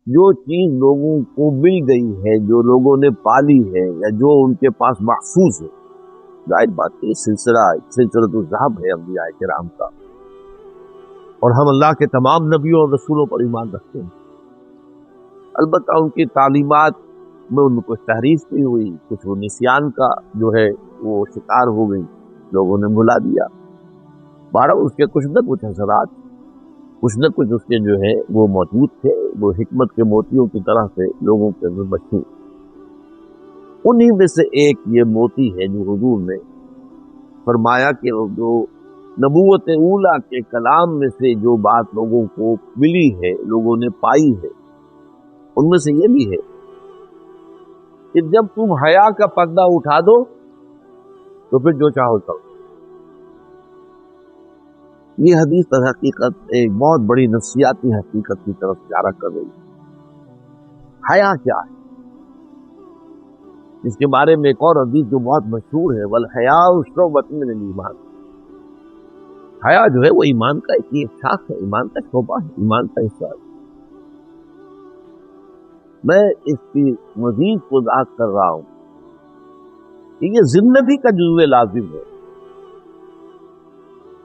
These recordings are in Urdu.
جو چیز لوگوں کو مل گئی ہے، جو لوگوں نے پالی ہے، یا جو ان کے پاس محفوظ ہے، ظاہر بات ہے سلسلۃ الذہب ہے انبیاء کرام کا، اور ہم اللہ کے تمام نبیوں اور رسولوں پر ایمان رکھتے ہیں۔ البتہ ان کی تعلیمات میں ان کو تحریف بھی ہوئی، کچھ وہ نسیان کا جو ہے وہ شکار ہو گئی، لوگوں نے بھلا دیا۔ بہرحال اس کے کچھ نہ کچھ اثرات، کچھ نہ کچھ اس کے جو ہے وہ موجود تھے، وہ حکمت کے موتیوں کی طرح سے لوگوں کے اندر بچے۔ انہی میں سے ایک یہ موتی ہے جو حضور نے فرمایا کہ جو نبوت اولیٰ کے کلام میں سے جو بات لوگوں کو ملی ہے، لوگوں نے پائی ہے، ان میں سے یہ بھی ہے کہ جب تم حیا کا پردہ اٹھا دو تو پھر جو چاہو کرو۔ یہ حدیث در حقیقت ایک بہت بڑی نفسیاتی حقیقت کی طرف اشارہ کر رہی ہے۔ حیا کیا ہے؟ اس کے بارے میں ایک اور حدیث جو بہت مشہور ہے، والحیاء شعبۃ من الایمان، حیا جو ہے وہ ایمان کا ایک شاخ ہے، ایمان کا شعبہ ہے، ایمان کا حصہ ہے۔ میں اس کی مزید وضاحت کر رہا ہوں کہ یہ زندگی کا جزو لازم ہے،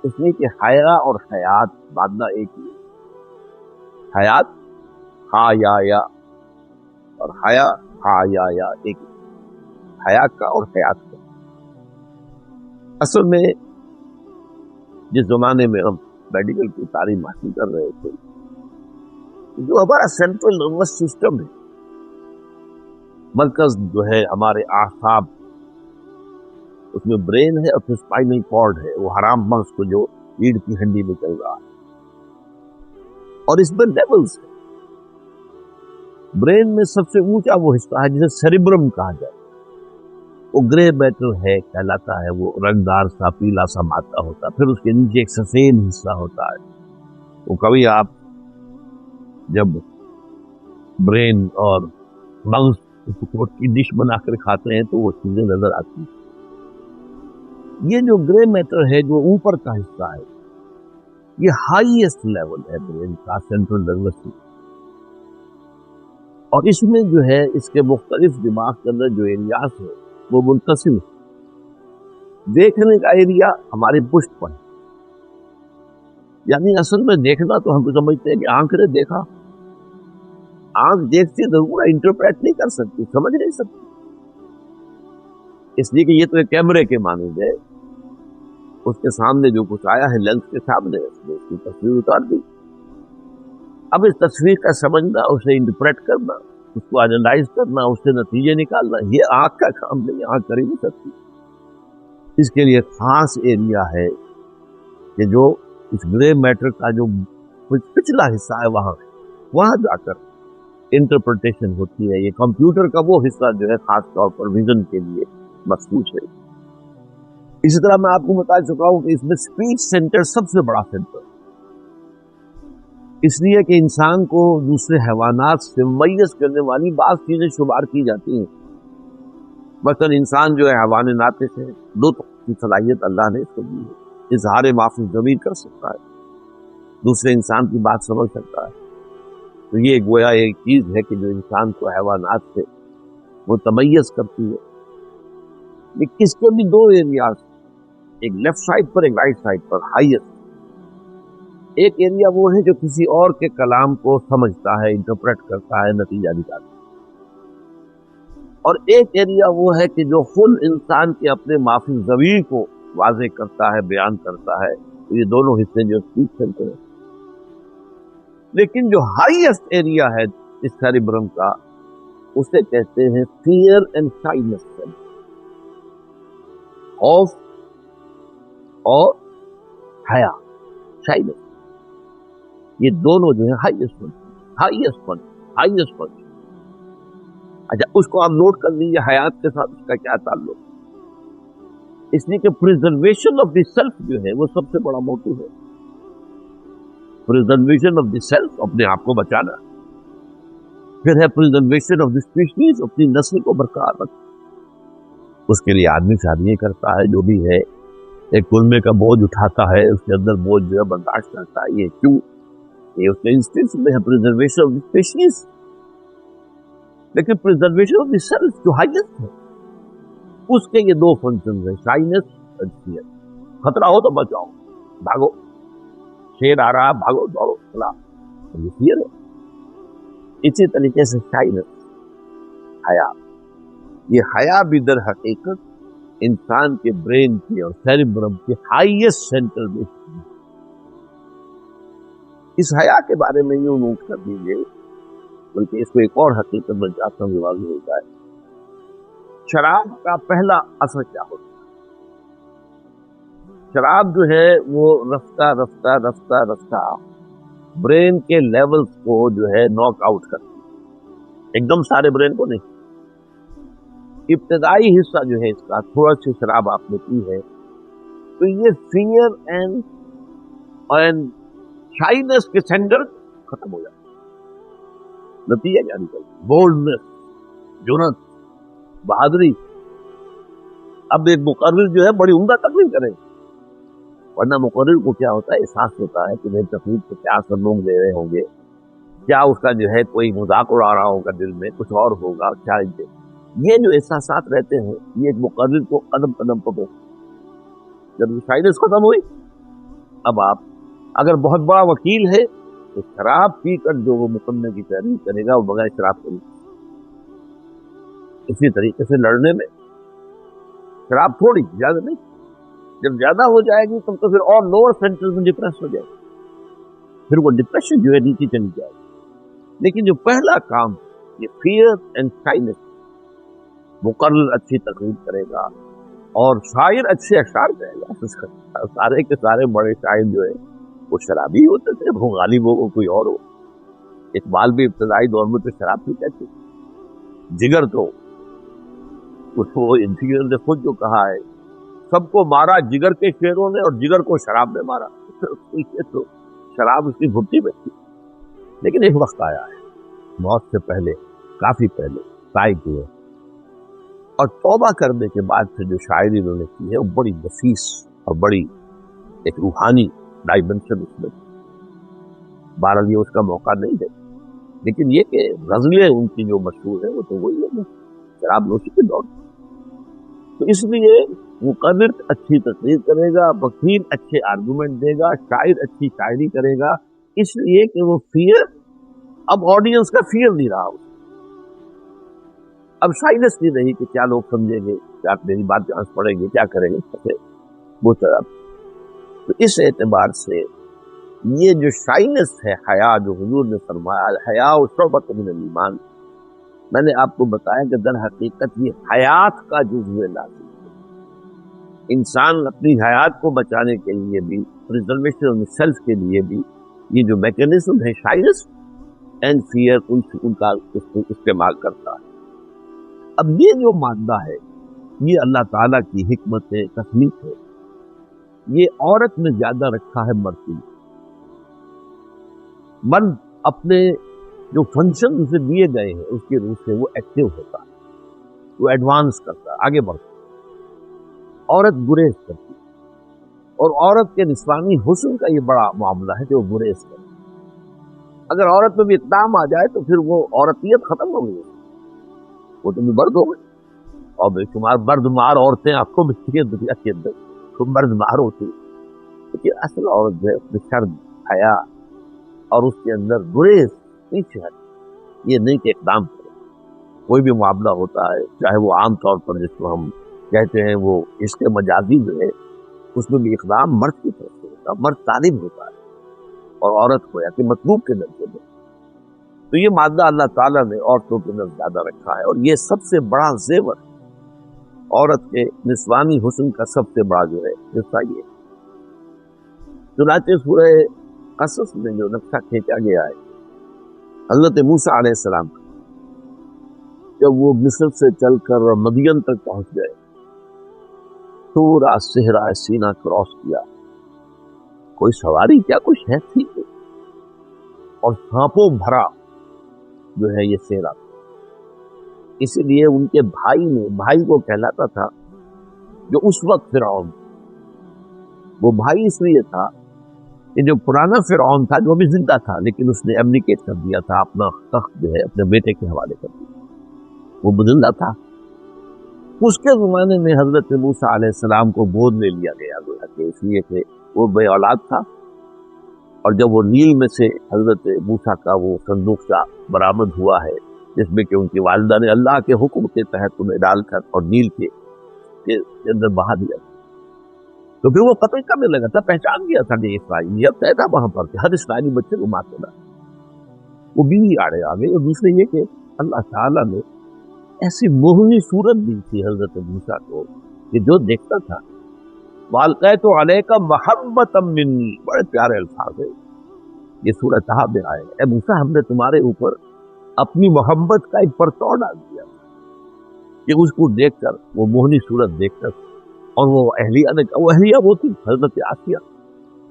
اس لیے کہ حیا اور حیات مادہ ایک ہی ہے۔ حیات ہا یا اور حیا ہا یا ایک ہی، حیا کا اور حیات کا۔ اصل میں جس زمانے میں ہم میڈیکل کی تعلیم حاصل کر رہے تھے، جو ہمارا سینٹرل نروس سسٹم ہے، مرکز جو ہے ہمارے اعصاب، اس میں برین ہے اور پھر اسپائنل کارڈ ہے، وہ حرام مغز کو جو ریڑھ کی ہڈی میں چل رہا ہے، اور اس میں لیولز ہے۔ برین میں سب سے اونچا وہ حصہ ہے جسے سیریبرم کہا جائے، وہ گرے میٹر ہے کہلاتا ہے، وہ رنگدار سا پیلا سا مادہ ہوتا ہے۔ پھر اس کے نیچے ایک سفید حصہ ہوتا ہے، وہ کبھی آپ جب برین اور مغز کی ڈش بنا کر کھاتے ہیں تو وہ چیزیں نظر آتی ہیں۔ یہ جو گرے میٹر ہے جو اوپر کا حصہ ہے، یہ ہائیسٹ لیول ہے برین کا، سینٹرل نروس سسٹم، اور اس میں جو ہے اس کے مختلف دماغ کے اندر جو ایریاز ہے وہ منقسم ہے۔ دیکھنے کا ایریا ہماری پشت پر ہے، یعنی اصل میں دیکھنا تو ہم سمجھتے ہیں کہ آنکھ نے دیکھا، آنکھ دیکھتی ضرور انٹرپریٹ نہیں کر سکتی، سمجھ نہیں سکتی، اس لیے کہ یہ تو ایک کیمرے کے مانند ہے، اس کے سامنے جو کچھ آیا ہے لینس کے سامنے، اس نے اس کی تصویر اتار دی۔ اب اس تصویر کا سمجھنا، اسے انٹرپریٹ کرنا، اس کو انالائز کرنا، اس سے نتیجے نکالنا، یہ آنکھ کا کام نہیں، آنکھ کر ہی نہیں سکتی۔ اس کے لیے خاص ایریا ہے کہ جو اس گرے میٹر کا جو پچھلا حصہ ہے وہاں جا کر انٹرپریٹیشن ہوتی ہے۔ یہ کمپیوٹر کا وہ حصہ جو ہے خاص طور پر ویژن کے لیے مخصوص ہے۔ اسی طرح میں آپ کو بتا چکا ہوں کہ اس میں اسپیچ سینٹر سب سے بڑا سینٹر ہے، اس لیے کہ انسان کو دوسرے حیوانات سے ممیز کرنے والی بعض چیزیں شمار کی جاتی ہیں۔ مثلا انسان جو ہے حیوان ناطق ہے، نطق کی صلاحیت اللہ نے اس کو دی ہے، اظہار ما فی الضمیر کر سکتا ہے، دوسرے انسان کی بات سمجھ سکتا ہے۔ تو یہ گویا ایک چیز ہے کہ جو انسان کو حیوانات سے متمیز کرتی ہے۔ لیکن اس کے بھی دو ایریاز، ایک لیفٹ سائڈ پر، ایک رائٹ سائڈ پر، ہائیسٹ۔ ایک ایریا وہ ہے جو کسی اور کے کلام کو سمجھتا ہے، انٹرپریٹ کرتا ہے، نتیجہ نکالتا ہے، اور ایک ایریا وہ ہے کہ جو خود انسان کے اپنے مافی ضمیر کو واضح کرتا ہے، بیان کرتا ہے۔ تو یہ دونوں حصے جو اسپیچ سینٹر ہیں۔ لیکن جو ہائیسٹ ایریا ہے اس سیریبرم کا، اسے کہتے ہیں فیئر اینڈ شائنس سینٹر، خوف اور حیا، شائنس، یہ دونوں جو ہے ہائیسٹ فنکشن۔ اچھا، اس کو آپ نوٹ کر لیجیے، حیات کے ساتھ اس کا کیا تعلق؟ اس لیے کہ پریزرویشن آف دی سیلف جو ہے وہ سب سے بڑا موٹو ہے۔ پریزرویشن آف دی سیلف، اپنے آپ کو بچانا، پھر ہے پریزرویشن آف دی اسپیشیز، اپنی نسل کو برقرار رکھنا۔ اس کے لیے آدمی شادیاں کرتا ہے، جو بھی ہے، ایک کلمے کا بوجھ اٹھاتا ہے، اس کے اندر بوجھ جو ہے برداشت کرتا ہے۔ یہ کیوں؟ یہ اس کے انسٹنکٹ میں ہے، پریزرویشن آف دی اسپیشیز۔ لیکن پریزرویشن آف دی سیلف جو ہائیسٹ ہے اس کے یہ دو فنکشن ہیں، شائنس اینڈ فیئر. خطرہ ہو تو بچاؤ، بھاگو، شیر آ رہا بھاگو دوڑو چلا، یہ فیئر ہے. اسی طریقے سے شائنس، حیا، یہ حیا بھی در حقیقت انسان کے برین کے اور سیریبرم کے ہائیسٹ سینٹر میں. اس حیا کے بارے میں یوں نوٹ کر دیجیے، بلکہ اس کو ایک اور حقیقت میں چاہتا ہوں واضح ہو جائے. شراب کا پہلا اثر کیا ہوتا ہے؟ شراب جو ہے وہ رفتہ رفتہ رفتہ رفتہ برین کے لیولز کو جو ہے ناک آؤٹ کرتی ہے، ایک دم سارے برین کو نہیں. ابتدائی حصہ جو ہے اس کا، تھوڑا سی شراب آپ نے پی ہے تو یہ فیئر اینڈ شائنس کے سینٹر ختم ہو جاتا ہے. نتیجہ کیا نکلتا؟ بولڈنس، جرأت، بہادری. اب ایک مقرر جو ہے بڑی عمدہ تقریر کرے، ورنہ مقرر کو کیا ہوتا ہے، احساس ہوتا ہے کہ میری تقریر کو کیا اثر لوگ دے رہے ہوں گے، کیا اس کا جو ہے کوئی مذاق اڑا رہا ہوگا دل میں، کچھ اور ہوگا کیا. یہ جو احساسات رہتے ہیں یہ ایک مقرر کو قدم قدم پر. جب شائنس ختم ہوئی، اب آپ اگر بہت بڑا وکیل ہے تو شراب پی کر جو وہ مقدمے کی تحریر کرے گا وہ بغیر شراب کے. اسی طریقے سے لڑنے میں شراب تھوڑی، زیادہ نہیں. جب زیادہ ہو جائے گی تب تو پھر اور لوور سینٹر میں ڈپریس ہو جائے گی، پھر وہ ڈپریشن جو ہے نیچے چلی جائے گی. لیکن جو پہلا کام یہ فیئر اینڈ شائنس، مقرر اچھی تقریر کرے گا اور شاعر اچھے اشعار کہے گا. سارے کے سارے بڑے شاعر جو ہے وہ شرابی ہوتے تھے، وہ غالب ہو کوئی اور ہو. اقبال بھی ابتدائی دور میں تو شراب پیتے تھے. جگر تو وہ انجینئر نے خود جو کہا ہے، سب کو مارا جگر کے شیروں نے اور جگر کو شراب نے مارا. تو شراب اس کی بھٹی میں تھی. لیکن ایک وقت آیا ہے موت سے پہلے، کافی پہلے طے ہوئے، اور توبہ کرنے کے بعد سے جو شاعری انہوں نے کی ہے وہ بڑی نفیس اور بڑی ایک روحانی ڈائمنشن اس میں. بہرحال یہ اس کا موقع نہیں ہے، لیکن یہ کہ غزلیں ان کی جو مشہور ہیں وہ تو وہی ہے شراب نوشی کے دور. تو اس لیے مقرر اچھی تقریر کرے گا، وکیل اچھے آرگومنٹ دے گا، شاعر اچھی شاعری کرے گا، اس لیے کہ وہ فیئر، اب آڈینس کا فیئر نہیں رہا، اب شائنس نہیں رہی کہ کیا لوگ سمجھیں گے، کیا میری بات جہاں پڑیں گے، کیا کریں گے وہ طرح. تو اس اعتبار سے یہ جو شائنس ہے، حیا، جو حضور نے فرمایا حیا و شعبۃ من الایمان، میں نے آپ کو بتایا کہ در حقیقت یہ حیات کا جزو لازم ہے. انسان اپنی حیات کو بچانے کے لیے بھی، پریزرویشن آف سیلف کے لیے بھی، یہ جو میکینزم ہے شائنس اینڈ فیئر، ان کا استعمال کرتا ہے. اب یہ جو مادہ ہے یہ اللہ تعالیٰ کی حکمت تخلیق ہے. یہ عورت میں زیادہ رکھا ہے مرد کی. مرد اپنے جو فنکشن اسے دیے گئے ہیں اس کی روح سے وہ ایکٹیو ہوتا ہے، وہ ایڈوانس کرتا ہے، آگے بڑھتا ہے. عورت گریز کرتی ہے، اور عورت کے نسوانی حسن کا یہ بڑا معاملہ ہے کہ وہ گریز کرتی ہے. اگر عورت میں بھی اقدام آ جائے تو پھر وہ عورتیت ختم ہو گئی، وہ تو بھی برد ہو گئی. اور بے شمار برد مار عورتیں آپ کو ملتی ہیں دنیا کے اندر، تو مرد مار ہوتی ہے. لیکن اصل عورت جو ہے اپنے شرم، حیا اور اس کے اندر گریز پیچھے ہٹ، یہ نہیں کہ اقدام کرے. کوئی بھی معاملہ ہوتا ہے چاہے وہ عام طور پر جس کو ہم کہتے ہیں وہ اس کے مجازی جو ہے، اس میں بھی اقدام مرد کی طرف سے ہوتا ہے. مرد طالب ہوتا ہے اور عورت کو یا کہ مطلوب کے درجے میں. تو یہ مادہ اللہ تعالیٰ نے عورتوں کے اندر زیادہ رکھا ہے، اور یہ سب سے بڑا زیور ہے. عورت کے نسوانی حسن کا سب سے بڑا جو ہے حصہ یہ. چنانچہ سورہ قصص میں جو نقشہ کھینچا گیا ہے حضرت موسیٰ علیہ السلام کا، جب وہ مصر سے چل کر مدین تک پہنچ گئے، پورا صحرا سینا کراس کیا، کوئی سواری کیا کچھ ہے تھی، اور سانپوں بھرا جو ہے یہ صحرا. اسی لیے ان کے بھائی کو کہلاتا تھا جو اس وقت فرعون، وہ بھائی اس لیے تھا کہ جو پرانا فرعون تھا جو ابھی زندہ تھا لیکن اس نے ایبڈیکیٹ کر دیا تھا، اپنا تخت جو ہے اپنے بیٹے کے حوالے کر دیا. وہ بدلہ تھا. اس کے زمانے میں حضرت موسیٰ علیہ السلام کو گود لے لیا گیا گویا کہ اس لیے کہ وہ بے اولاد تھا. اور جب وہ نیل میں سے حضرت موسیٰ کا وہ صندوق سا برآمد ہوا ہے جس میں کہ ان کی والدہ نے اللہ کے حکم کے تحت انہیں ڈال کر اور نیل کے اندر بہا دیا، تو پھر وہ قتل کرنے لگا تھا. پہچان گیا تھا کہ اسرائیلیت طے تھا وہاں پر کہ ہر اسرائیلی بچے کو مار دینا. وہ بھی آڑے آ گئے. اور دوسرے یہ کہ اللہ تعالیٰ نے ایسی موہنی صورت دی تھی حضرت موسیٰ کو کہ جو دیکھتا تھا وَأَلْقَيْتُ عَلَيْكَ مَحَبَّةً مِّنِّي، بڑے پیارے الفاظ ہیں یہ سورۃ طٰہٰ میں آئے. اے موسیٰ ہم نے تمہارے اوپر اپنی محبت کا ایک پرتو ڈال دیا کہ اس کو دیکھ کر، وہ موہنی صورت دیکھ کر. اور وہ اہلیہ نے کہا، وہ اہلیہ وہ تھی حضرت آسیہ،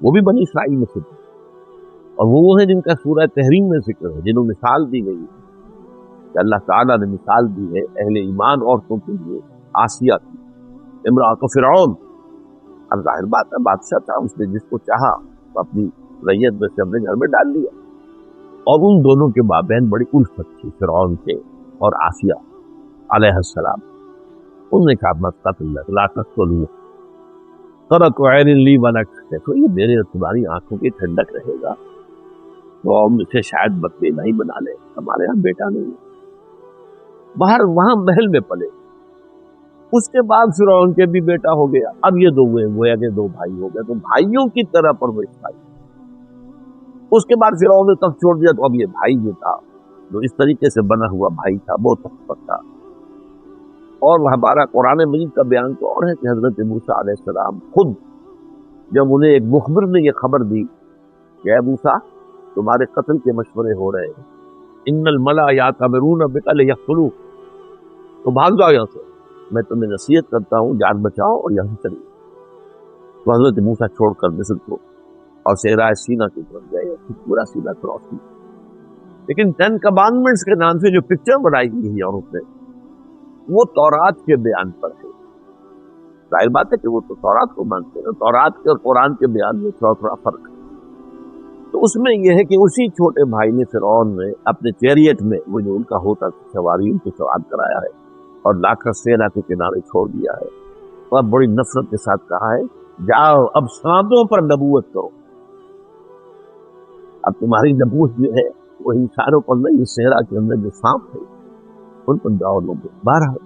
وہ بھی بنی اسرائیل میں سے تھی. اور وہ ہیں جن کا سورہ تحریم میں ذکر ہے، جنہوں مثال دی گئی ہے کہ اللہ تعالیٰ نے مثال دی ہے اہل ایمان عورتوں کے لیے. آسیہ کی امرأۃ فرعون، اب ظاہر بات ہے بادشاہ تھا، اس نے جس کو چاہا اپنی ریت میں سے اپنے گھر میں ڈال دیا. اور ان دونوں کے مابین بڑی الفت تھی، فرعون کے اور آسیہ علیہ السلام. انہوں نے کہا مت قتل لا تقتلوہ قرۃ عین لی ولک، دیکھو یہ میرے اور تمہاری آنکھوں کی ٹھنڈک رہے گا تو ہم اسے شاید بطے نہیں بنا لے، ہمارے یہاں بیٹا نہیں ہے. باہر وہاں محل میں پلے. اس کے بعد فرعون کے بھی بیٹا ہو گیا. اب یہ دو ہوئے، وہ کہ دو بھائی ہو گئے، تو بھائیوں کی طرح پرورش پائی. اس کے بعد فرعون نے تخت چھوڑ دیا، تو اب یہ بھائی جو تھا جو اس طریقے سے بنا ہوا بھائی تھا وہ تخت پر تھا. اور ہمارا قرآن مجید کا بیان تو اور ہے کہ حضرت موسیٰ علیہ السلام خود جب انہیں ایک مخبر نے یہ خبر دی کہ اے موسیٰ تمہارے قتل کے مشورے ہو رہے ہیں، ان الملأ یأتمرون بک لیقتلوک، تو بھاگ جاؤ یہاں سے، میں تمہیں نصیحت کرتا ہوں جان بچاؤ اور یہاں سے چلیے. تو حضرت موسیٰ چھوڑ کر مصر کو اور صحرائے سینا کی طرف گئے، پورا سینا کراس کیا. لیکن 10 کمانڈمنٹس کے نام سے جو پکچر بنائی گئی ہے عورت نے، وہ تورات کے بیان پر ہے. ظاہر بات ہے کہ وہ تو تورات کو مانتے ہیں، تورات کے اور قرآن کے بیان میں تھوڑا فرق ہے. تو اس میں یہ ہے کہ اسی چھوٹے بھائی نے فرعون نے اپنے چیریٹ میں وہ جو ان کا ہوتا سواری ان کو سوار کرایا ہے اور لا کر سینا کے کنارے چھوڑ دیا ہے. اور بڑی نفرت کے ساتھ کہا ہے جاؤ اب سانپوں پر نبوت کرو. اب تمہاری نبوت جو ہے وہ انسانوں پر نہیں، صحرا کے اندر جو سانپ ہے ان پر جاؤ لوگ. بہرحال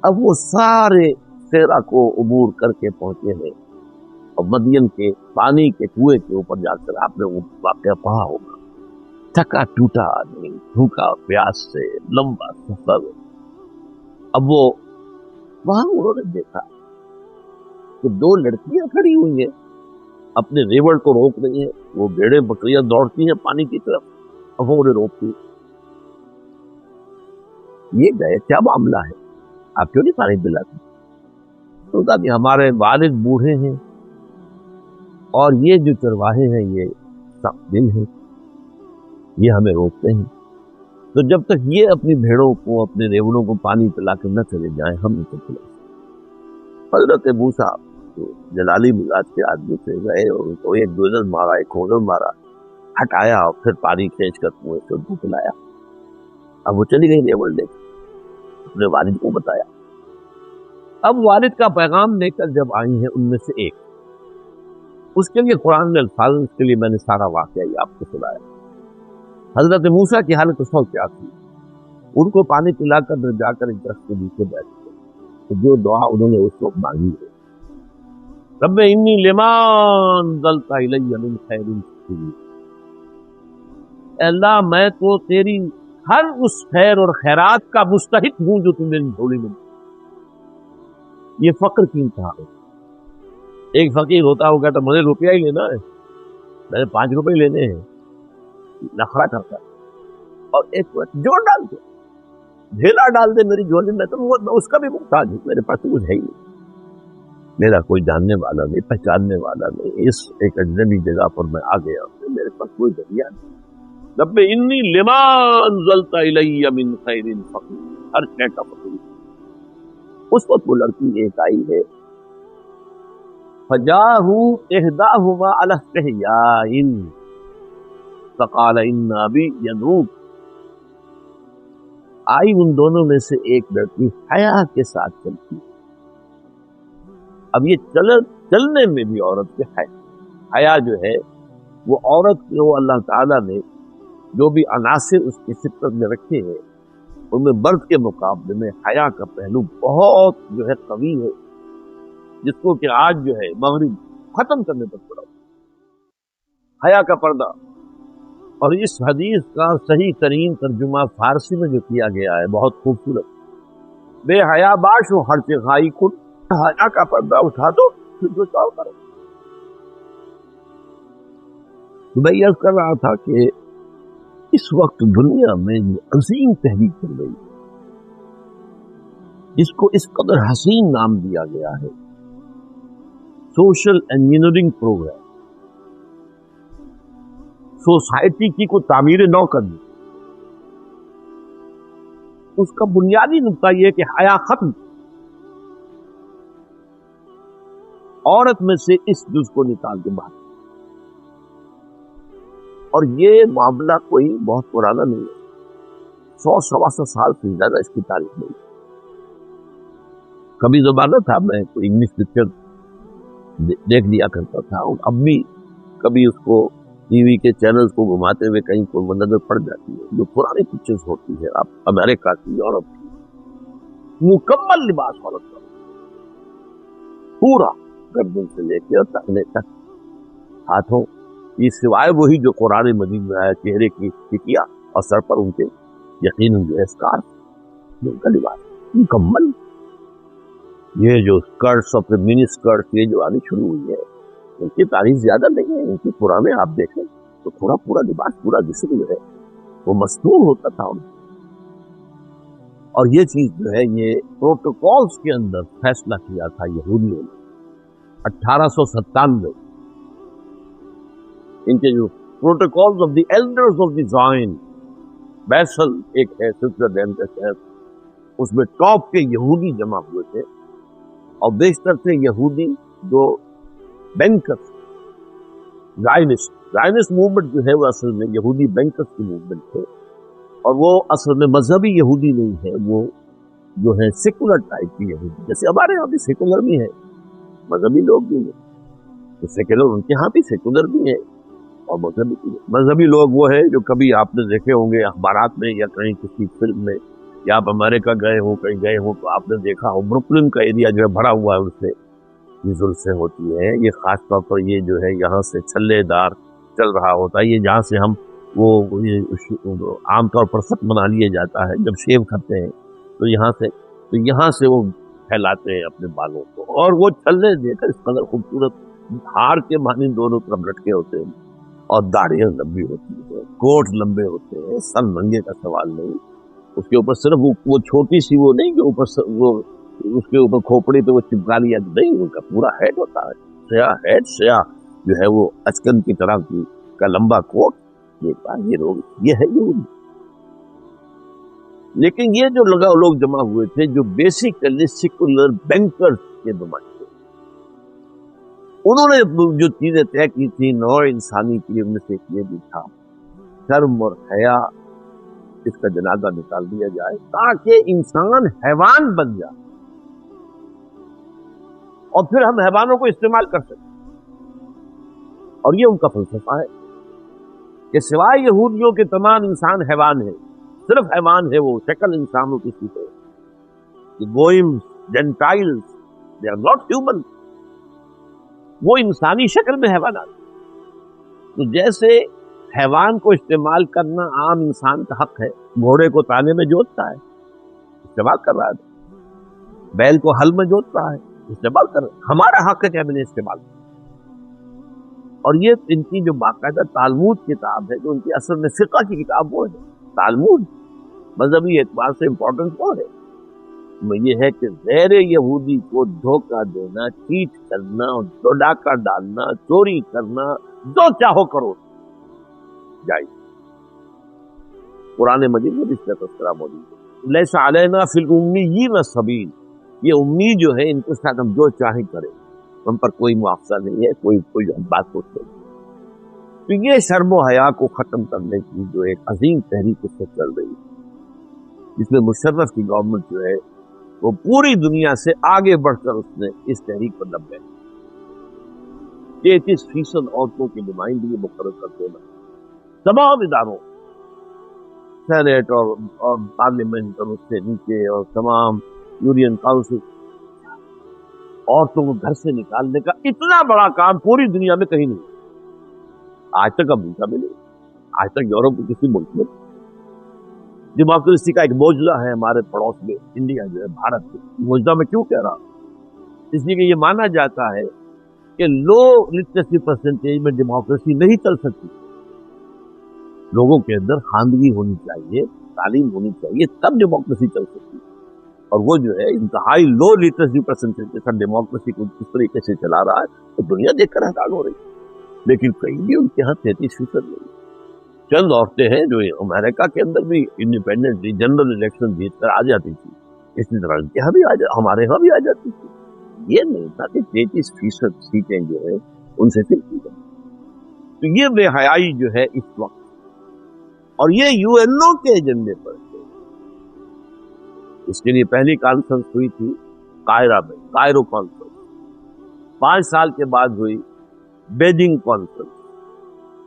اب وہ سارے صحرا کو عبور کر کے پہنچے ہیں اور مدین کے پانی کے کنویں کے اوپر جا کر آپ نے وہ واقعہ پڑھا ہوگا. تھکا ٹوٹا آدمی، بھوکا پیاس سے لمبا سفر. اب وہ وہاں انہوں نے دیکھا کہ 2 لڑکیاں کھڑی ہوئی ہیں، اپنے ریوڑ کو روک رہی ہیں. وہ بھیڑیں بکریاں دوڑتی ہیں پانی کی طرف، اب وہ انہیں روکتی. یہ گئے کیا معاملہ ہے، آپ کیوں نہیں پانی پلاتے؟ تو کہا کہ ہمارے والد بوڑھے ہیں اور یہ جو چرواہے ہیں یہ سخت دل ہیں، یہ ہمیں روکتے ہیں، تو جب تک یہ اپنی بھیڑوں کو اپنے ریوڑوں کو پانی پلا کر نہ چلے جائیں ہم ان کو پلا. حضرت موسیٰ جو جلالی مزاج کے آدمی سے گئے اور ان کو ایک گزر مارا، ایک کھوزر مارا، ہٹایا اور پھر پانی کھینچ کر کنویں سے ان کو پلایا. اب وہ چلی گئی ریوڑ لے کر اپنے والد کو بتایا. اب والد کا پیغام لے کر جب آئی ہیں ان میں سے ایک، اس کے لیے قرآن نے الفاظ، اس کے لیے میں نے سارا واقعہ یہ آپ کو سنایا. حضرت موسیٰ کی حالت اس وقت کیا تھی؟ ان کو پانی پلا کر جا کر ایک درخت کے نیچے بیٹھ گئے. تو جو دعا انہوں نے اس وقت مانگی ہے، رب انی لما انزلت الی من خیر فقیر، اللہ میں تو تیری ہر اس خیر اور خیرات کا مستحق ہوں جو تم میری جھولی میں. یہ فقر کی انتہا ہے. ایک فقیر ہوتا ہوگا تو مجھے روپیہ ہی لینا ہے، میں نے 5 روپے لینے ہیں، نخرا کرتا ہے. اور ایک جوڑ ڈال دے، ڈھیلا ڈال دے میری جھولی میں، تو میں اس کا بھی محتاج ہوں، میرے پاس کچھ ہے ہی نہیں، میرا کوئی جاننے والا نہیں، پہچاننے والا نہیں. اس ایک اجنبی جگہ پر میں آ گیا ہوں، میرے پاس کوئی ذریعہ نہیں. رب انی لما انزلت الی من خیر فقیر، ہر شے کا فقیر. اس وقت وہ لڑکی ایک آئی ہے، فجاءہوا احداہما علی استحیاء، فقال ان ابی یدعوک، آئی ان دونوں میں سے ایک لڑکی حیا کے ساتھ چلتی. اب یہ چلنے میں بھی عورت کے حیا جو ہے وہ عورت کو اللہ تعالیٰ نے جو بھی عناصر اس کی فطرت میں رکھے ہیں ان میں مرد کے مقابلے میں حیا کا پہلو بہت جو ہے قوی ہے، جس کو کہ آج جو ہے مغرب ختم کرنے پر پڑا حیا کا پردہ. اور اس حدیث کا صحیح ترین ترجمہ فارسی میں جو کیا گیا ہے بہت خوبصورت، بے حیا باش و ہر چغائی کن، حیا کا پردہ اٹھا دو پھر جو چاہو کرو. میں یہ کر رہا تھا کہ اس وقت دنیا میں یہ عظیم تحریک چل رہی ہے جس کو اس قدر حسین نام دیا گیا ہے سوشل انجینئرنگ پروگرام. سوسائٹی کی کو تعمیر نو کرنی، اس کا بنیادی نقطہ یہ کہ حیا ختم، عورت میں سے اس جز کو نکال کے باہر. اور یہ معاملہ کوئی بہت پرانا نہیں ہے، 100-125 سال سے زیادہ اس کی تاریخ نہیں. کبھی زمانہ تھا میں کوئی انگلش پکچر دیکھ لیا کرتا تھا، اور اب بھی کبھی اس کو ٹی وی کے چینلز کو گھماتے ہوئے کہیں کوئی نظر پڑ جاتی ہے. جو پرانی پکچرز ہوتی ہے اب امریکہ کی، یورپ کی، مکمل لباس عورت کا پورا گردن سے لے کے ٹخنے تک، ہاتھوں یہ سوائے وہی جو قرآن مجید میں آیا چہرے کی ٹکیا اور سر پر ان کے یقیناً جو ہے اسکارف، ان کا لباس مکمل. یہ جو اسکرٹس اور منی اسکرٹس یہ جو آنی شروع ہوئی ہے ان کی تاریخ زیادہ نہیں ہے. ان کی پرانے آپ دیکھیں تو پورا لباس، پورا جسم جو ہے وہ مستور ہوتا تھا. اور یہ چیز جو ہے یہ پروٹوکولز کے اندر فیصلہ کیا تھا یہودیوں نے 1897. ان کے جو protocols of the elders of the Zion, Basel ایک ہے سوئٹزرلینڈ کا شہر، اس میں ٹاپ کے یہودی جمع ہوئے تھے، اور بیشتر تھے یہودی جو بینکرز، زائنسٹ موومنٹ جو ہے وہ اصل میں یہودی بینکرز کی موومنٹ تھے. اور وہ اصل میں مذہبی یہودی نہیں ہے، وہ جو ہے سیکولر ٹائپ کی یہودی، جیسے ہمارے یہاں بھی سیکولر بھی ہے، مذہبی لوگ بھی ہیں تو سیکولر، ان کے ہاں بھی سیکولر بھی ہے اور مذہبی بھی ہے. مذہبی لوگ وہ ہے جو کبھی آپ نے دیکھے ہوں گے اخبارات میں یا کہیں کسی فلم میں، یا آپ امریکہ گئے ہوں کہیں گئے ہوں تو آپ نے دیکھا ہو بروکلن کا ایریا جو ہے بھرا ہوا ہے اس سے یہ زلفیں ہوتی ہیں. یہ خاص طور پر یہ جو ہے یہاں سے چھلے دار چل رہا ہوتا ہے، یہ جہاں سے ہم وہ عام طور پر سٹ بنا لیا جاتا ہے جب شیو کرتے ہیں تو یہاں سے وہ پھیلاتے ہیں اپنے بالوں کو، اور وہ چھلے دے کر اس قدر خوبصورت ہار کے معنی دونوں طرف لٹکے ہوتے ہیں، اور داڑھیاں لمبی ہوتی ہیں، کوٹ لمبے ہوتے ہیں، سر ننگے کا سوال نہیں. اس کے اوپر صرف وہ چھوٹی سی وہ نہیں کہ اوپر وہ اس کے اوپر کھوپڑی پہ وہ چپکا لیا نہیں، ان کا پورا ہیڈ ہوتا ہے، سیاہ ہیڈ، سیاہ جو ہے وہ اچکن کی طرح کا لمبا کوٹ. یہ لوگ یہ ہے یہودی. لیکن یہ جو لوگ جمع ہوئے تھے جو بیسیکلی سیکولر بینکرز کے نمائندے، انہوں نے جو چیزیں طے کی تھی نوع انسانی کی، ان میں سے یہ بھی تھا شرم اور حیا، اس کا جنازہ نکال دیا جائے تاکہ انسان حیوان بن جائے اور پھر ہم حیوانوں کو استعمال کر سکیں. اور یہ ان کا فلسفہ ہے کہ سوائے یہودیوں کے تمام انسان حیوان ہیں، صرف حیوان ہے وہ شکل انسانوں کی سی ہے. گوئمز، gentiles, they are not human، وہ انسانی شکل میں حیوانات. تو جیسے حیوان کو استعمال کرنا عام انسان کا حق ہے، گھوڑے کو تانے میں جوتتا ہے، استعمال کر رہا ہے، بیل کو ہل میں جوتتا ہے، استعمال کر رہا ہے. ہمارا حق ہے کہ ہم انہیں استعمال کریں. اور یہ ان کی جو باقاعدہ تالمود کتاب ہے، جو ان کی اصل میں فقہ کی کتاب وہ ہے تالمود، مذہبی اعتبار سے امپورٹنٹ وہ ہے. یہ ہے کہ غیر یہودی کو دھوکہ دینا، چیٹ کرنا، ڈاکہ ڈالنا، چوری کرنا، جو چاہو کرو جائز. قرآن مجید میں اس کا تذکرہ موجود ہے. لیس علینا فی الامیین سبیل، یہ امی جو ہے ان کے ساتھ ہم جو چاہیں کریں، ہم پر کوئی معاوضہ نہیں ہے، کوئی بات پوچھتے نہیں. تو یہ شرم و حیا کو ختم کرنے کی جو ایک عظیم تحریک اس سے چل رہی ہے، جس میں مشرف کی گورنمنٹ جو ہے وہ پوری دنیا سے آگے بڑھ کر اس نے اس تحریک پر دم ہے 33% عورتوں کی نمائندگی مقرر کر دینا تمام اداروں، سینیٹ اور پارلیمنٹ اور اس سے نیچے اور تمام یونین کاؤنسل، عورتوں کو گھر سے نکالنے کا اتنا بڑا کام پوری دنیا میں کہیں نہیں، آج تک امریکہ میں نہیں، آج تک یورپ کے کسی ملک میں۔ ڈیموکریسی کا ایک موجودہ ہے ہمارے پڑوس میں انڈیا جو ہے، بھارت کے موجودہ میں کیوں کہہ رہا ہوں؟ اس لیے کہ یہ مانا جاتا ہے کہ لو لٹریسی پرسنٹیج میں ڈیموکریسی نہیں چل سکتی، لوگوں کے اندر خواندگی ہونی چاہیے، تعلیم ہونی چاہیے، تب ڈیموکریسی چل سکتی، اور وہ جو ہے انتہائی لو لٹریسی پرسنٹیج کے ساتھ ڈیموکریسی کو کس طریقے سے چلا رہا ہے تو دنیا دیکھ کر حیران ہو رہی ہے، لیکن کہیں بھی ان کے یہاں 33% نہیں۔ چند عورتیں ہیں جو امریکہ کے اندر بھی انڈیپینڈنٹلی جنرل الیکشن جیت کر آ جاتی تھی، اسی طرح ان کے یہاں بھی ہمارے یہاں بھی آ جاتی تھی، یہ نہیں تھا کہ 33% سیٹیں جو ہے ان سے فل کی جائیں۔ تو یہ بے حیائی جو ہے اس وقت، اور یہ یو این او کے ایجنڈے پر ہے۔ اس کے لیے پہلی کانفرنس ہوئی تھی قاہرہ میں، کائرو کانفرنس، 5 سال کے بعد ہوئی بیجنگ کانفرنس،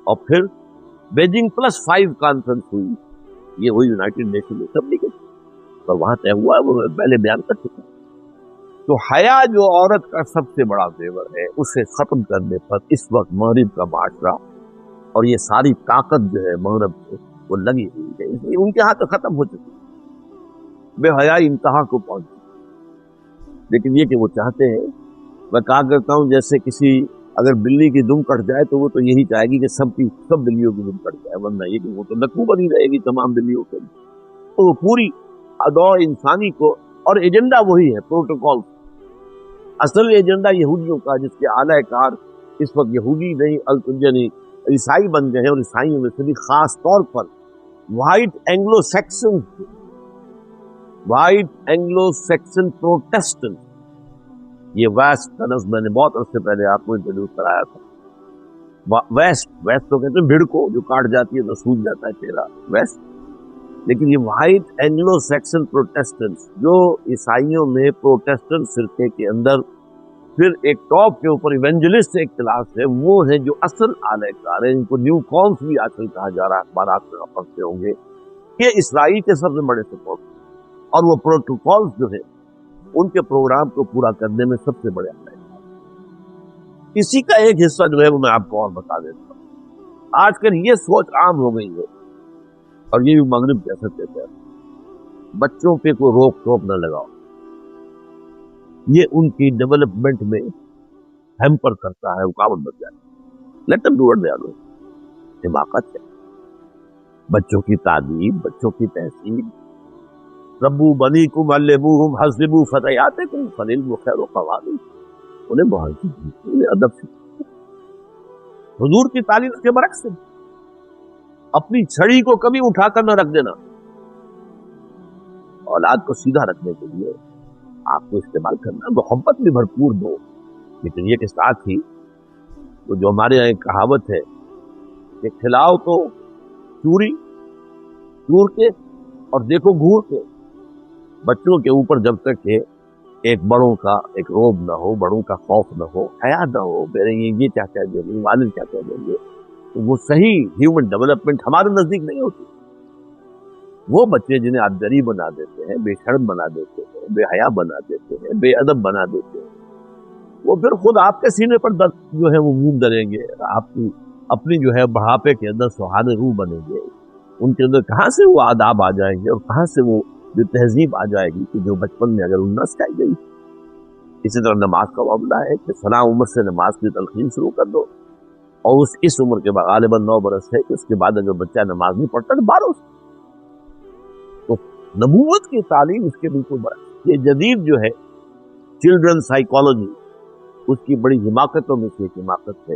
اور پھر بیجنگ +5 کانفرنس ہوئی، یہ ہوئی یونائٹڈ نیشن اسمبلی کے، اور وہاں طے ہوا ہے، وہ پہلے بیان کر چکا۔ تو حیا جو عورت کا سب سے بڑا زیور ہے، اسے ختم کرنے پر اس وقت مغرب کا معاشرہ اور یہ ساری طاقت جو ہے مغرب سے وہ لگی ہوئی ہے، اس لیے ان کے ہاں تو ختم ہو چکی، بے حیائی انتہا کو پہنچی۔ لیکن یہ کہ وہ چاہتے ہیں، میں کہا کرتا ہوں جیسے کسی اگر بلی کی دم کٹ جائے تو وہ تو یہی چاہے گی کہ سب بلیوں کی دم کٹ جائے، ورنہ یہ کہ وہ تو نکو بنی رہے گی تمام بلیوں کے لیے۔ تو وہ پوری ادو انسانی کو، اور ایجنڈا وہی ہے، پروٹوکول، اصل ایجنڈا یہودیوں کا، جس کے اعلی کار اس وقت یہودی نہیں یعنی عیسائی بن گئے ہیں، اور عیسائیوں میں سے بھی خاص طور پر وائٹ اینگلو سیکسن پروٹیسٹنٹ، یہ ویسٹ کا لفظ میں نے بہت عرصے پہلے آپ کو انٹروڈیوس کرایا تھا۔ ویسٹ تو کہتے ہیں بھیڑ کو جو کاٹ جاتی ہے تو سوج جاتا ہے چہرہ، ویسٹ، لیکن یہ وائٹ اینگلو سیکسن پروٹیسٹنٹ جو عیسائیوں میں پروٹیسٹنٹ فرقے کے اندر پھر ایک ٹاپ کے اوپر ایونجلسٹ ایک کلاس ہے، وہ ہے جو اصل اعلی کار ہے، ان کو نیو کونس بھی آج کل کہا جا رہا ہے، اخبارات میں پڑھتے ہوں گے، یہ اسرائیل کے سب سے بڑے سپورٹ، اور وہ پروٹوکولز جو ہے ان کے پروگرام کو پورا کرنے میں سب سے بڑے اعلی کار۔ اسی کا ایک حصہ جو ہے وہ میں آپ کو اور بتا دیتا ہوں۔ آج کل یہ سوچ عام ہو گئی ہے، اور یہ بھی مغرب کہہ سکتے تھے، بچوں پہ کوئی روک ٹوک نہ لگاؤ، یہ ان کی ڈیولپمنٹ میں ہیمپر کرتا ہے، رکاوٹ بن جاتی ہے۔ Let them do what they are doing, حماقت ہے۔ بچوں کی تعلیم، بچوں کی تہذیب، ربو بنیکم علموہم حذبوا فتیاتکم فالعلم خیر قوامکم، انہیں مہذب سیکھو، انہیں ادب سیکھو۔ حضور کی تعلیم اس کے برعکس ہے، اپنی چھڑی کو کبھی اٹھا کر نہ رکھ دینا، اولاد کو سیدھا رکھنے کے لیے آپ کو استعمال کرنا، محبت بھی بھرپور دو، لیکن یہ کہ ساتھ ہی وہ جو ہمارے یہاں ایک کہاوت ہے کہ کھلاؤ تو چور کے اور دیکھو گھور کے، بچوں کے اوپر جب تک کہ ایک بڑوں کا ایک روب نہ ہو، بڑوں کا خوف نہ ہو، حیا نہ ہو، میرے یہ کیا کہہ دیں گے، والد کیا کہہ دیں گے، تو وہ صحیح ہیومن ڈیولپمنٹ ہمارے نزدیک نہیں ہوتی۔ وہ بچے جنہیں آپ غریب بنا دیتے ہیں، بے شرم بنا دیتے ہیں، بے حیا بنا دیتے ہیں، بے ادب بنا دیتے ہیں، وہ پھر خود آپ کے سینے پر درد جو ہے وہ منہ ڈلیں گے، آپ کی اپنی جو ہے بڑھاپے کے اندر سہانے روح بنیں گے، ان کے اندر کہاں سے وہ آداب آ جائیں گے، اور کہاں سے وہ جو تہذیب آ جائے گی کہ جو بچپن میں اگر ان نہ سکھائی گئی۔ اسی طرح نماز کا معاملہ ہے کہ فلاں عمر سے نماز کی تلقین شروع کر دو، اور اس عمر کے بعد غالباً 9 برس ہے کہ اس کے بعد اگر بچہ نماز نہیں پڑھتا تو 12 سے، تو نبوت کی تعلیم اس کے بالکل برعکس۔ یہ جدید جو ہے چلڈرن سائیکالوجی، اس کی بڑی حماقتوں میں سے ایک حماقت ہے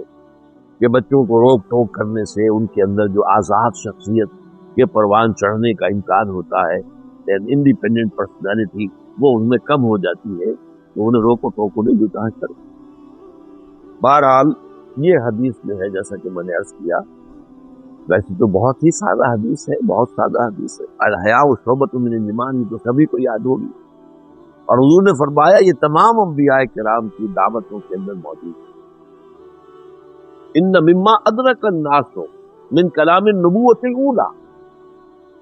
کہ بچوں کو روک ٹوک کرنے سے ان کے اندر جو آزاد شخصیت کے پروان چڑھنے کا امکان ہوتا ہے، انڈیپینڈنٹ پرسنالٹی، وہ ان میں کم ہو جاتی ہے، تو انہیں روک ٹوک انہیں جو کہاں کرو۔ بہرحال یہ حدیث میں ہے، جیسا کہ میں نے عرض کیا، ویسے تو بہت ہی سادہ حدیث ہے، بہت سادہ حدیث ہے، الحیاء شعبۃ من الایمان، یہ تو سبھی کو یاد ہوگی۔ اور حضور نے فرمایا یہ تمام انبیاء کرام کی دعوتوں کے اندر موجود ہے۔ ان مما ادرک الناس من کلام النبوۃ الاولی،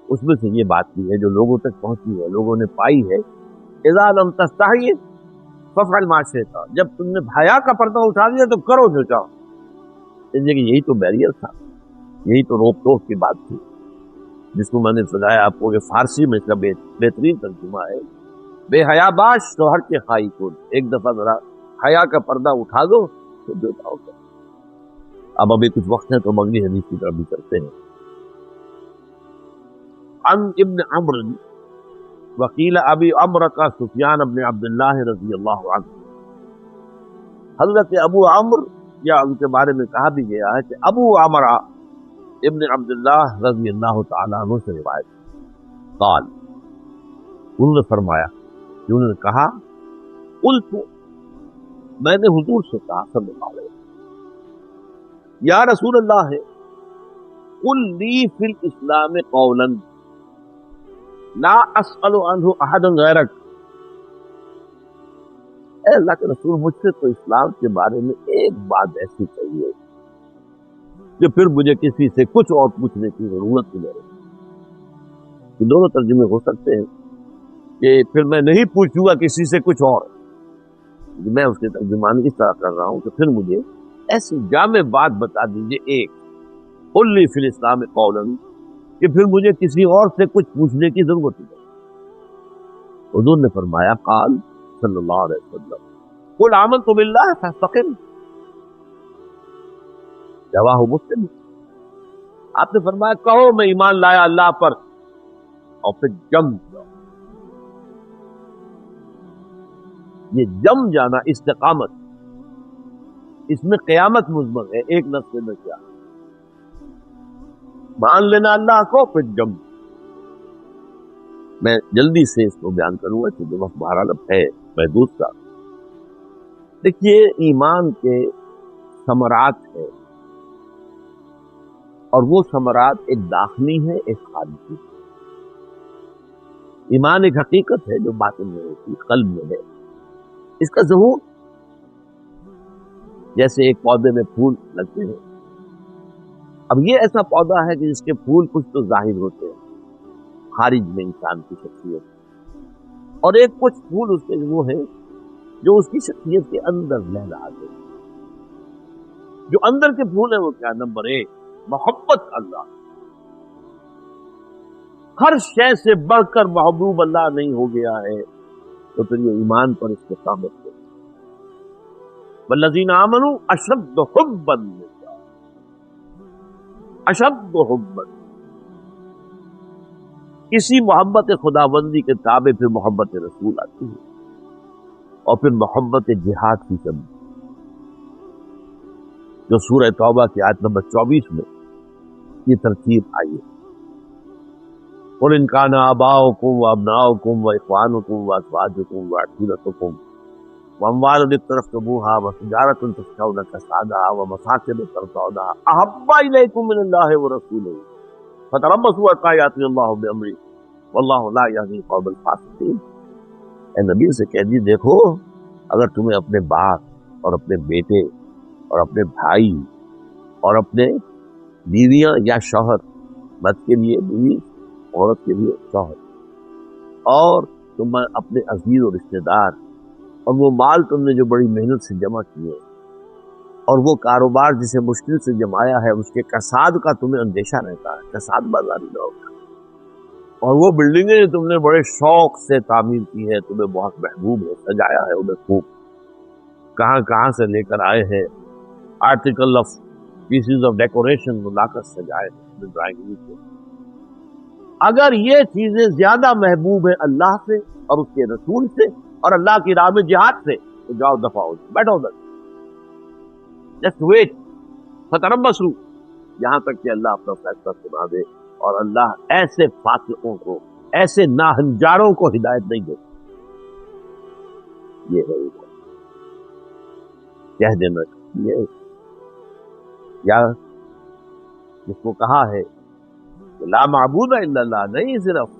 اس میں سے یہ بات بھی ہے جو لوگوں تک پہنچی ہے، لوگوں نے پائی ہے۔ اذا لم تستحی فافعل ما شئت، جب تم نے حیا کا پردہ اٹھا دیا تو کرو جو چاہو۔ اس لیے کہ یہی تو بیریئر تھا، یہی تو روک ٹوک کی بات تھی، جس کو میں نے سنایا آپ کو کہ فارسی میں اس کا بہترین ترجمہ ہے، بے حیا باش تو ہر کے خائی کن، ایک دفعہ ذرا حیا کا پردہ اٹھا دو تو جو چاہو کرو۔ اب ابھی کچھ وقت ہے تو اگلی حدیث کی طرف بھی چلتے ہیں۔ عن ابن عمرو وقیل ابی عمرو کا سفیان ابن عبداللہ رضی اللہ عنہ، حضرت ابو عمرو یا ان کے بارے میں کہا بھی گیا ہے کہ ابو عمرو ابن عبداللہ رضی اللہ تعالیٰ عنہ سے روایت قال، انہوں نے فرمایا کہ انہوں نے کہا قلت، میں نے حضور سے کہا صلی اللہ علیہ وسلم، یا رسول اللہ قل لی فی الاسلام قولا لا اسأل عنہ احد غیرک، اے اللہ کے رسول مجھ سے تو اسلام کے بارے میں ایک بات ایسی چاہیے کہ پھر مجھے کسی سے کچھ اور پوچھنے کی ضرورت نہیں رہے۔ یہ دونوں ترجمے ہو سکتے ہیں کہ پھر میں نہیں پوچھوں گا کسی سے کچھ اور، میں اس کے ترجمان اس طرح کر رہا ہوں کہ پھر مجھے ایسی جامع بات بتا دیجئے ایک، قل لی فی الاسلام قولا، کہ پھر مجھے کسی اور سے کچھ پوچھنے کی ضرورت نہیں۔ حضور نے فرمایا قال صلی اللہ علیہ وسلم قل آمنت باللہ فاستقم، رواہ مسلم، آپ نے فرمایا کہو میں ایمان لایا اللہ پر اور پھر جم جاؤ۔ یہ جم جانا استقامت، اس میں قیامت مضمر ہے، ایک لفظ میں کیا مان لینا اللہ کو پھر جم۔ میں جلدی سے اس کو بیان کروں گا کیونکہ وقت بہرحال اب ہے محدود سا۔ دیکھیے ایمان کے ثمرات ہیں، اور وہ ثمرات ایک داخلی ہے ایک خارجی ہے۔ ایمان ایک حقیقت ہے جو باطن میں ہوتی، قلب میں ہے، اس کا ظہور جیسے ایک پودے میں پھول لگتے ہیں، اب یہ ایسا پودا ہے کہ جس کے پھول کچھ تو ظاہر ہوتے ہیں خارج میں انسان کی شخصیت، اور ایک کچھ پھول اس کے وہ ہیں جو اس کی شخصیت کے اندر لہلاتے ہیں۔ جو اندر کے پھول ہیں وہ کیا؟ نمبر ایک محبت اللہ، ہر شے سے بڑھ کر محبوب اللہ نہیں ہو گیا ہے تو پھر یہ ایمان پر استقامت ہے۔ والذین آمنوا اشد حبا للہ، اشد حبا، اسی محبت خداوندی کے تابع پھر محبت رسول آتی ہے، اور پھر محبت جہاد کی سب جو سورہ توبہ کی آیت نمبر 24 میں یہ ترتیب آئی ہے۔ قل ان کان آباؤکم وابناؤکم واخوانکم وازواجکم وعشیرتکم واموال اقترفتموها وتجارۃ تخشون کسادها ومساکن ترضونها احب الیکم من اللہ ورسولہ فتربصوا حتی یأتی اللہ بامرہ واللہ لا یہدی القوم الفاسقین۔ اے نبی سے کہہ دیجیے دیکھو اگر تمہیں اپنے باپ اور اپنے بیٹے اور اپنے بھائی اور اپنے بیویاں یا شوہر، مرد کے لیے بیوی، عورت کے لیے شوہر، اور تم اپنے عزیز و رشتے دار، اور وہ مال تم نے جو بڑی محنت سے جمع کیے، اور وہ کاروبار جسے مشکل سے جمایا ہے اس کے کساد کا تمہیں اندیشہ رہتا ہے، کساد بازاری نہ ہوگا، اور وہ بلڈنگیں جو تم نے بڑے شوق سے تعمیر کی ہے، تمہیں بہت محبوب ہے، سجایا ہے انہیں خوب، کہاں کہاں سے لے کر آئے ہیں article of pieces of decoration لا کر سجائے ہیں ڈرائنگ سے۔ اگر یہ چیزیں زیادہ محبوب ہیں اللہ سے اور اس کے رسول سے اور اللہ کی راہ میں جہاد سے تو جاؤ دفع ہو، بیٹھو ادھر، جسٹ ویٹ فتربصوا، یہاں تک کہ اللہ اپنا فیصلہ سنا دے، اور اللہ ایسے فاسقوں کو، ایسے ناہنجاروں کو ہدایت نہیں دے۔ یہ ہے کہہ دینا، یہ جس کو کہا ہے کہ لا معبود الا اللہ، نہیں صرف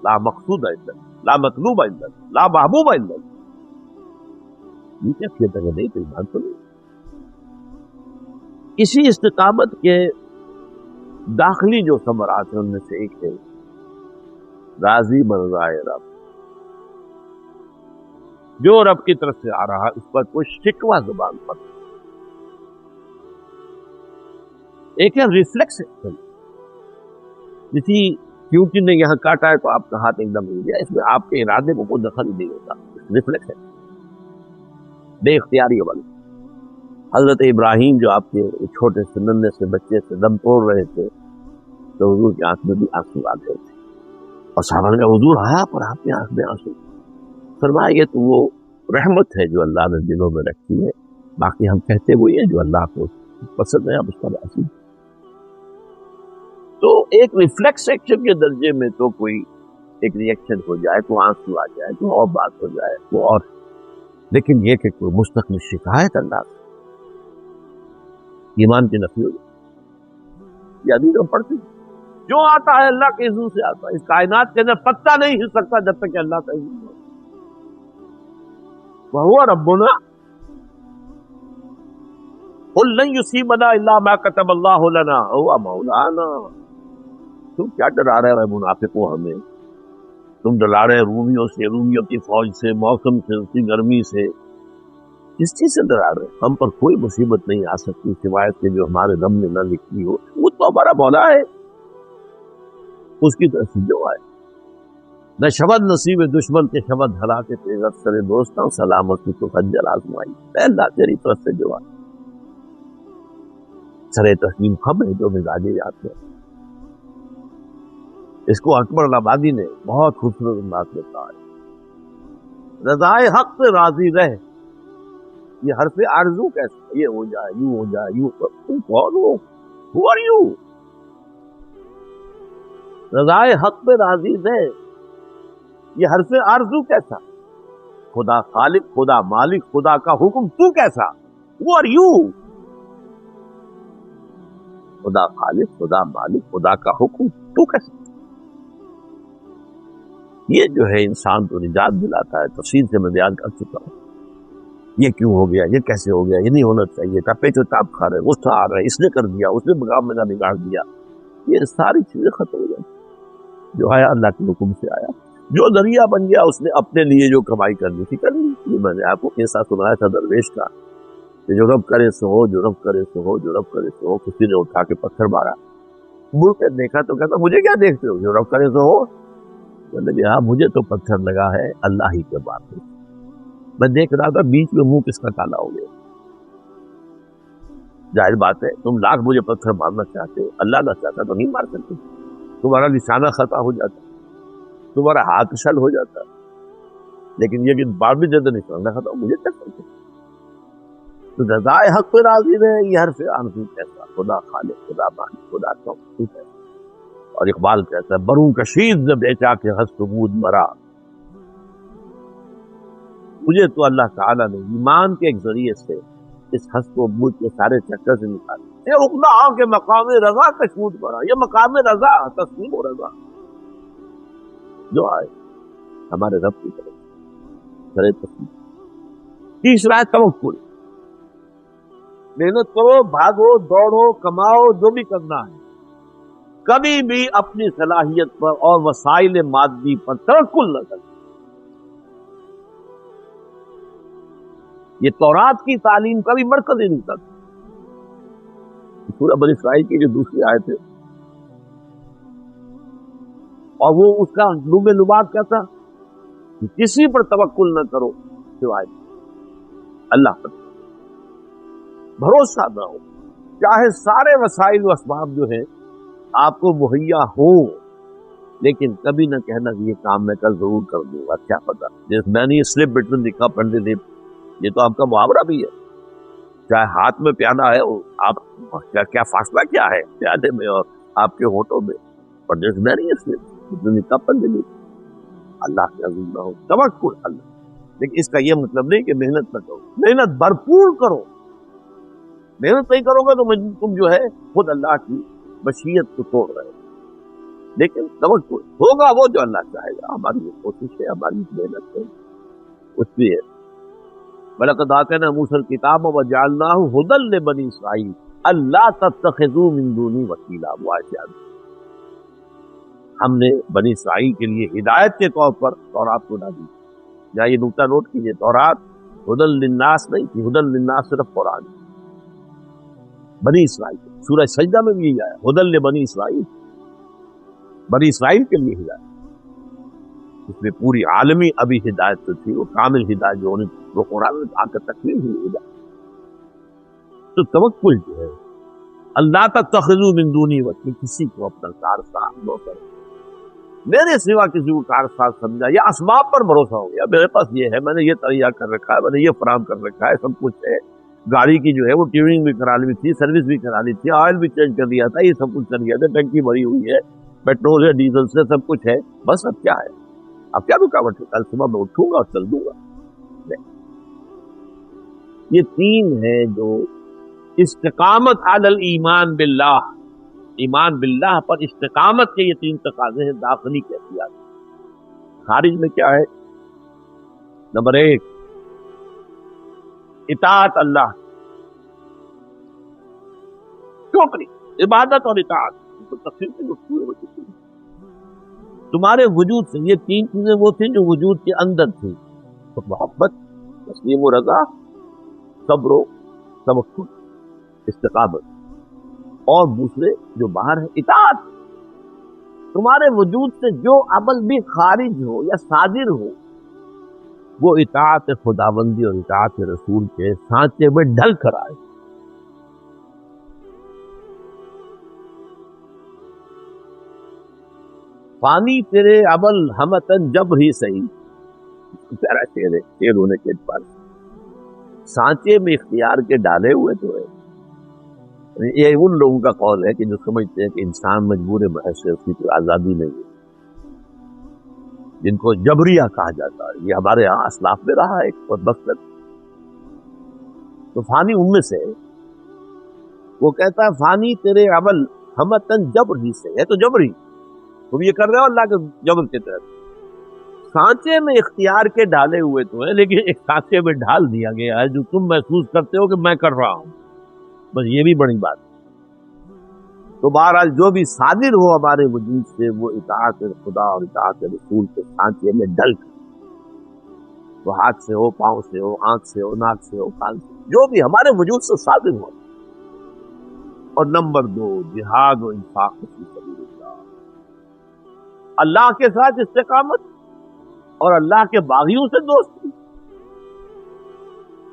لا مقصود الا اللہ، لا مطلوب الا اللہ، لا محبوب الا اللہ، یہ کیفیت اگر نہیں تو ایمان تو نہیں۔ اسی استقامت کے داخلی جو ثمرات ہیں ان میں سے ایک ہے راضی برضائے رب، جو رب کی طرف سے آ رہا اس پر کوئی شکوہ زبان پر، ایک ہے ریفلیکس ایکشن، کسی چیونٹی نے یہاں کاٹا ہے تو آپ کا ہاتھ ایک دم ہل گیا، اس میں آپ کے ارادے کو کوئی دخل ہی نہیں ہوتا، ریفلیکس ہے بے اختیاری والی۔ حضرت ابراہیم جو آپ کے چھوٹے سے ننھے سے بچے سے دم توڑ رہے تھے تو حضور کی آنکھ میں بھی آنسو آ گئے تھے، اور صحابہ نے کہا حضور آپ اور آپ کی آنکھ میں آنسو؟ فرمایا یہ تو وہ رحمت ہے جو اللہ نے دلوں میں رکھی ہے، باقی ہم کہتے وہی ہیں جو اللہ کو پسند ہے، اب اس کا راضی۔ تو ایک ریفلیکس ایکشن کے درجے میں تو کوئی ایک ریئیکشن ہو جائے، تو آنسو آ جائے، تو اور بات ہو جائے وہ اور، لیکن یہ کہ کوئی مستقل شکایت اللہ سے ایمان کی نفی ہو جائے، یہ حدیث ہم پڑھتے ہیں، جو آتا ہے اللہ کے اذن سے آتا ہے، اس کائنات کے اندر پتہ نہیں ہل سکتا جب تک کہ اللہ کا اذن ہو، وَهُوَ رَبُّنَا قُلْ لَن يُصِيبَنَا إِلَّا مَا كَتَبَ اللَّهُ لَنَا هُوَ مَوْلَانَا۔ تم کیا ڈرا رہے ہو منافقوں ہمیں؟ تم ڈرا رہے رومیوں سے، رومیوں کی فوج سے، موسم سے، اس کی گرمی سے، کس چیز سے ڈرا رہے؟ ہم پر کوئی مصیبت نہیں آ سکتی سوائے کہ جو ہمارے رب نے نہ لکھی ہو، وہ تو ہمارا مولا ہے، اس کی طرف سے جو آئے۔ نہ شبد نصیب دشمن کے شبد ہلا کے تیز افسر دوستوں سلامتی تو خجل آزمائی، اللہ تیری طرف سے جو آئے۔ سر تسلیم خم ہے جو مزاج یاد ہے، اس کو اکبر آبادی نے بہت خوبصورت انداز میں کہا ہے، رضائے حق سے راضی رہ، یہ حرف آرزو کیسے یہ ہو جائے، یوں ہو جائے، یوں، تم کون ہو؟ Who are you؟ رضائے حق پہ راضی رہ، یہ حرف آرزو کیسا؟ خدا خالق، خدا مالک، خدا کا حکم تو کیسا؟ Who are you؟ خدا خالق، خدا مالک، خدا کا حکم تو کیسا؟ یہ جو ہے انسان تو نجات دلاتا ہے، تفصیل سے میں بیان کر چکا ہوں، یہ کیوں ہو گیا، یہ کیسے ہو گیا، یہ نہیں ہونا چاہیے، ٹپے جو تاپ کھا رہے، غصہ آ رہا ہے، اس نے کر دیا، اس نے مقام میں نہ بگاڑ دیا، یہ ساری چیزیں ختم ہو جاتی، جو آیا اللہ کے حکم سے آیا، جو ذریعہ بن گیا اس نے اپنے لیے جو کمائی کرنی تھی کر لی۔ یہ میں نے آپ کو قصہ سنایا تھا درویش کا کہ جو رب کرے سو ہو، جو رب کرے سو ہو، جو رب کرے سو ہو، کسی نے اٹھا کے پتھر مارا، مڑ کے دیکھا تو کہتا مجھے کیا دیکھتے ہو، جو رب کرے سو ہو؟ ہاں مجھے تو پتھر لگا ہے اللہ ہی کے بات ہے، میں دیکھ رہا تھا بیچ میں منہ کس کا کالا ہو گیا۔ ظاہر بات ہے تم لاکھ مجھے پتھر مارنا چاہتے ہو، اللہ نہ چاہتا تو نہیں مار سکتے، تمہارا نشانہ خطا ہو جاتا، تمہارا ہاتھ شل ہو جاتا، لیکن یہ کہ بار بھی جد نشانہ خطا مجھے کر سکتے، تو رضائے حق پہ راضی رہے، یہ حرف آرزو کیسا؟ خدا خالق، خدا مالک، خدا کا حکم کیسا؟ اور اقبال کہتا ہے بروں کشید ز بیچا کے ہست بود مرا، مجھے تو اللہ تعالیٰ نے ایمان کے ایک ذریعے سے اس ہست و بود کے سارے چکر سے نکالا، یہ اقلا کے مقام رضا کشمود پڑا، یہ مقام رضا تسلیم و رضا جو آئے ہمارے رب کی طرف کرے تسلیم۔ تیسرا ہے توکل، محنت کرو، بھاگو، دوڑو، کماؤ، جو بھی کرنا ہے، کبھی بھی اپنی صلاحیت پر اور وسائل مادی پر توکل نہ کرو۔ یہ تورات کی تعلیم کا بھی مرکز ہی نہیں تھا۔ سورہ بنی اسرائیل کی جو دوسری آیت ہے اور وہ اس کا لب لباب کیا تھا کہ کسی پر توکل نہ کرو سوائے اللہ پر، بھروسہ نہ ہو، چاہے سارے وسائل و اسباب جو ہیں آپ کو مہیا ہوں، لیکن کبھی نہ کہنا کہ یہ کام میں کل ضرور کر دوں گا، کیا پتا جس میں نے slip between the cup and the lip, یہ تو آپ کا محاورہ بھی ہے، چاہے ہاتھ میں پیالہ ہے آپ کیا فاصلہ کیا ہے پیالے میں اور آپ کے ہونٹوں میں، پر جس میں نہیں slip between the cup and the lip, اللہ کے عزیز نہ ہو، توکل اللہ، لیکن اس کا یہ مطلب نہیں کہ محنت نہ کرو، محنت بھرپور کرو، محنت نہیں کرو گے تو تم جو ہے خود اللہ کی مشیت کو توڑ رہے ہیں. لیکن توکل ہوگا وہ جو اللہ چاہے گا. ہماری یہ کوشش ہے, ہماری محنت ہے, اس بھی ہے. وَلَقَدْ آتَيْنَا مُوسَى الْكِتَابَ وَجَعَلْنَاهُ هُدًى لِّبَنِي إِسْرَائِيلَ أَلَّا تَتَّخِذُوا مِن دُونِي وَكِيلًا. وہ آیات ہم نے بنی اسرائیل کے لیے ہدایت کے طور پر تورات کو ڈالی. یا یہ نقطہ نوٹ کیجئے, تورات ہدی للناس نہیں تھی, ہدی للناس صرف قرآن بنی اسرائیل. سورہ سجدہ میں بھی یہی آیا, ہدی لبنی اسرائیل, بنی اسرائیل کے لیے ہدایت. اس میں پوری عالمی ابھی ہدایت تو تھی, وہ کامل ہدایت جو انہیں وہ قرآن میں آ کر تکمیل ہوئی ہدایت. تو توکل جو ہے, اللہ تتخذوا من دونی وکیل, کسی کو اپنا کارساز نہ کرو, میرے سوا کسی کو کارساز سمجھا, یا اسباب پر بھروسہ ہو گیا, میرے پاس یہ ہے, میں نے یہ تیار کر رکھا ہے, میں نے یہ فراہم کر رکھا ہے, سب کچھ ہے. گاڑی کی جو ہے وہ ٹیوننگ بھی کرا لی تھی, سروس بھی کرا لی تھی, آئل بھی چینج کر دیا تھا, یہ سب کچھ کر دیا تھا, ٹنکی بھری ہوئی ہے, پیٹرول ہے, ڈیزل سے سب کچھ ہے, بس اب کیا ہے, اب کیا رکاوٹ ہے, کل صبح میں اٹھوں گا اور چل دوں گا. یہ تین ہیں جو استقامت علی الایمان باللہ, ایمان باللہ پر استقامت کے یہ تین تقاضے ہیں داخلی کیفیات. خارج میں کیا ہے؟ نمبر 1 اطاعت اللہ, ٹوٹلی عبادت اور اطاعت کو تفصیل سے گفتگو ہو چکی ہے. تمہارے وجود سے یہ تین چیزیں وہ تھیں جو وجود کے اندر تھیں, تو محبت, تسلیم و رضا, صبر و توکل, استقامت, اور دوسرے جو باہر ہے اطاعت. تمہارے وجود سے جو عمل بھی خارج ہو یا صادر ہو وہ اطاعت خداوندی اور اطاعت رسول کے سانچے میں ڈھل کر آئے. فانی تیرے عمل ہمتن جب ہی صحیح, پیارا شعر ہے, شعر ہونے کے اعتبار سے سانچے میں اختیار کے ڈالے ہوئے تو ہے. یہ ان لوگوں کا قول ہے کہ جو سمجھتے ہیں کہ انسان مجبور محض ہے, اس کی کوئی آزادی نہیں ہے, جن کو جبریہ کہا جاتا ہے. یہ ہمارے یہاں اسلاف میں رہا ہے ایک مقصد. تو فانی ان میں سے وہ کہتا ہے فانی تیرے عمل ہمتن جبر ہی سے ہے, تو جبری تم یہ کر رہے ہو اللہ کے جبر کے تحت. سانچے میں اختیار کے ڈالے ہوئے تو ہے, لیکن ایک سانچے میں ڈال دیا گیا ہے جو تم محسوس کرتے ہو کہ میں کر رہا ہوں, بس یہ بھی بڑی بات. تو بہرحال جو بھی صادر ہو ہمارے وجود سے وہ اطاعت خدا اور اطاعت رسول کے سانچے میں ڈل کر, وہ ہاتھ سے ہو, پاؤں سے ہو, آنکھ سے ہو, ناک سے ہو, کان سے, جو بھی ہمارے وجود سے صادر ہو. اور نمبر 2 جہاد و انفاق فی سبیل اللہ, اللہ کے ساتھ استقامت اور اللہ کے باغیوں سے دوستی,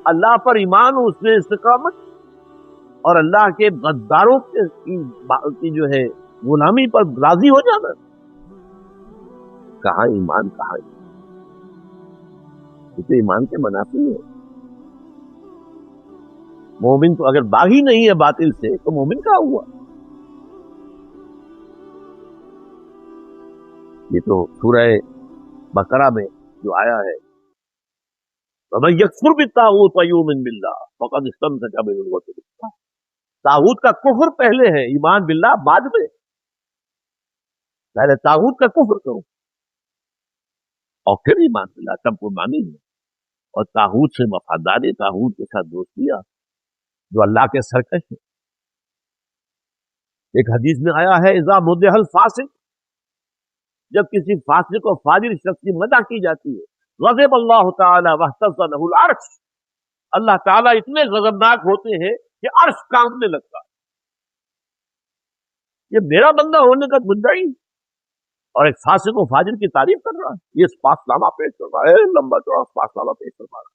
اللہ پر ایمان و اس سے استقامت, اور اللہ کے غداروں کی جو ہے غلامی پر راضی ہو جانا. کہاں ایمان, کہاں اسے ایمان کے منافی ہے. مومن تو اگر باغی نہیں ہے باطل سے تو مومن کہاں ہوا؟ یہ تو سورہ بقرہ میں جو آیا ہے وَمَن يَكْفُرْ بِالطَّاغُوتِ وَيُؤْمِنْ بِاللَّهِ فَقَدِ اسْتَمْسَكَ بِالْعُرْوَةِ الْوُثْقَىٰ. طاغوت کا کفر پہلے ہے, ایمان باللہ بعد میں. پہلے طاغوت کا کفر کرو اور پھر ایمان باللہ, تب کو مانی ہے. اور طاغوت سے وفاداری, طاغوت کے ساتھ دوستیاں, جو اللہ کے سرکش ہے. ایک حدیث میں آیا ہے اذا مدح الفاسق, جب کسی فاسق و فاجر شخص کی مدح کی جاتی ہے, غضب اللہ تعالی واہتز له العرش, اللہ تعالیٰ اتنے غضبناک ہوتے ہیں کہ عرش کانپنے لگتا. یہ میرا بندہ ہونے کا مدعی اور ایک فاسق و فاجر کی تعریف کر رہا ہے, یہ پاسنامہ پیش کر رہا ہے, لمبا چوڑا پاسنامہ پیش کر رہا ہے.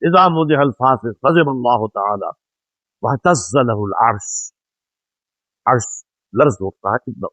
اذا مدح الفاسق غضب اللہ تعالی واہتز له العرش, عرش لرز ہوتا ہے, اتنا